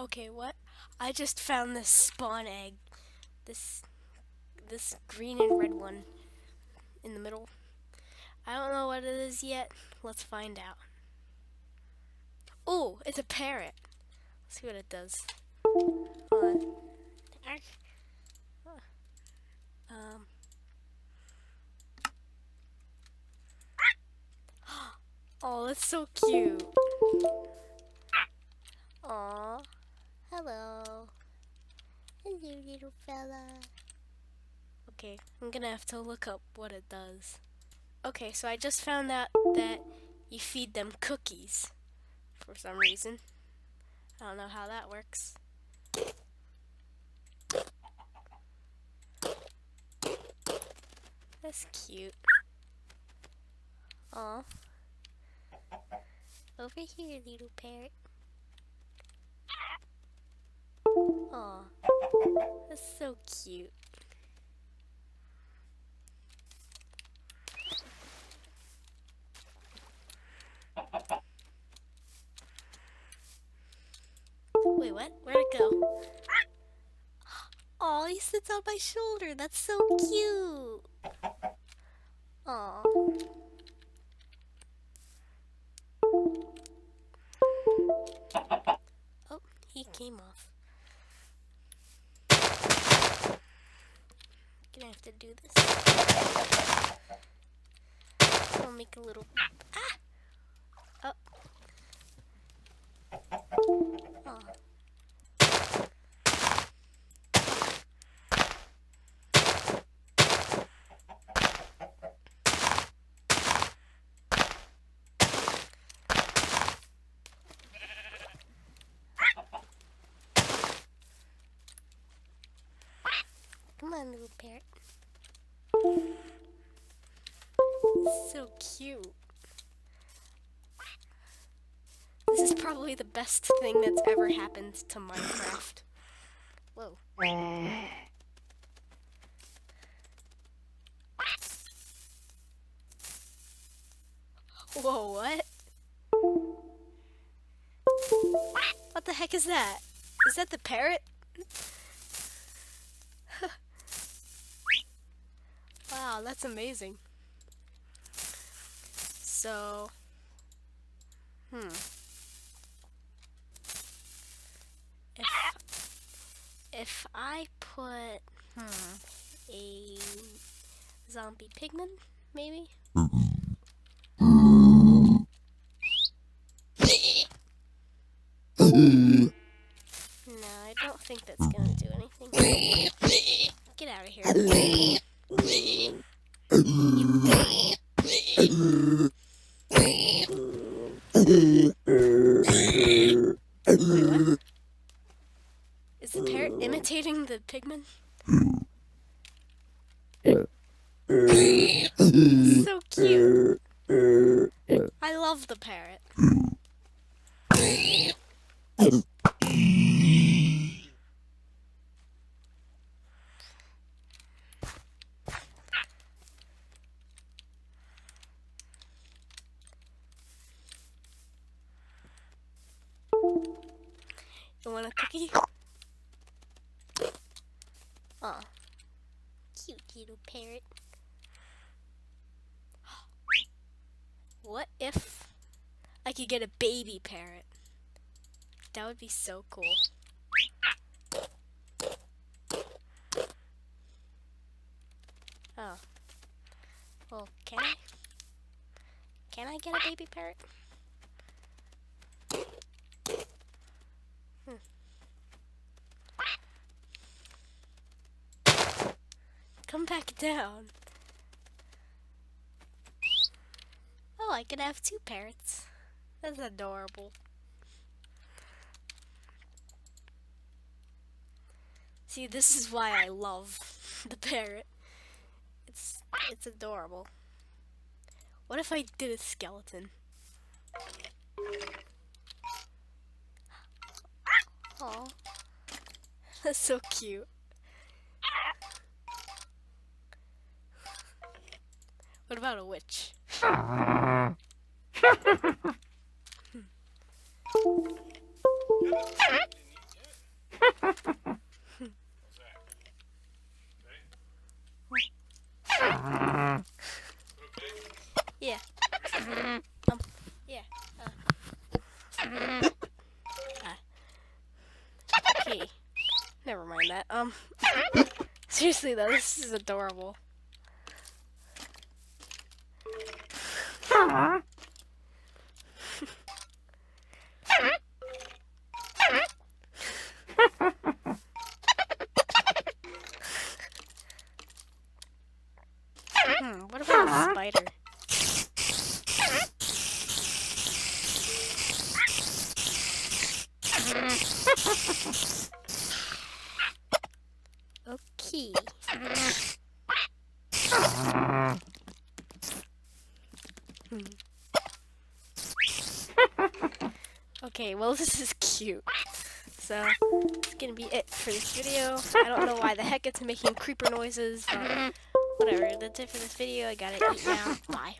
Okay, what? I just found this spawn egg. This this green and red one in the middle. I don't know what it is yet. Let's find out. Oh, it's a parrot. Let's see what it does. Hold on. Um. Oh, that's so cute. Aw. Hello. Hello, little fella. Okay, I'm gonna have to look up what it does. Okay, so I just found out that you feed them cookies for some reason. I don't know how that works. That's cute. Aw. Over here, little parrot. Aw. That's so cute. Wait, what? Where'd it go? Aw, he sits on my shoulder. That's so cute. Aw. Oh, he came off. Gonna have to do this. I'll make a little. Ah! Oh. Oh. Come on, little parrot. So cute. This is probably the best thing that's ever happened to Minecraft. Whoa. Whoa, what? What the heck is that? Is that the parrot? Wow, that's amazing. So, if I put a zombie pigman, maybe? No, I don't think that's gonna do anything. Get out of here. Wait, what? Is the parrot imitating the pigman? So cute. I love the parrot. You want a cookie? Aw. Cute little parrot. What if I could get a baby parrot? That would be so cool. Oh. Well, can I? Can I get a baby parrot? Come back down. Oh, I could have 2 parrots. That's adorable. See, this is why I love the parrot. It's adorable. What if I did a skeleton? Aw. That's so cute. What about a witch? never mind that. Seriously though, this is adorable. What about a spider? Okay. Okay, well this is cute. So, it's gonna be it for this video. I don't know why the heck it's making creeper noises, but whatever. That's it for this video. I gotta eat now. Bye.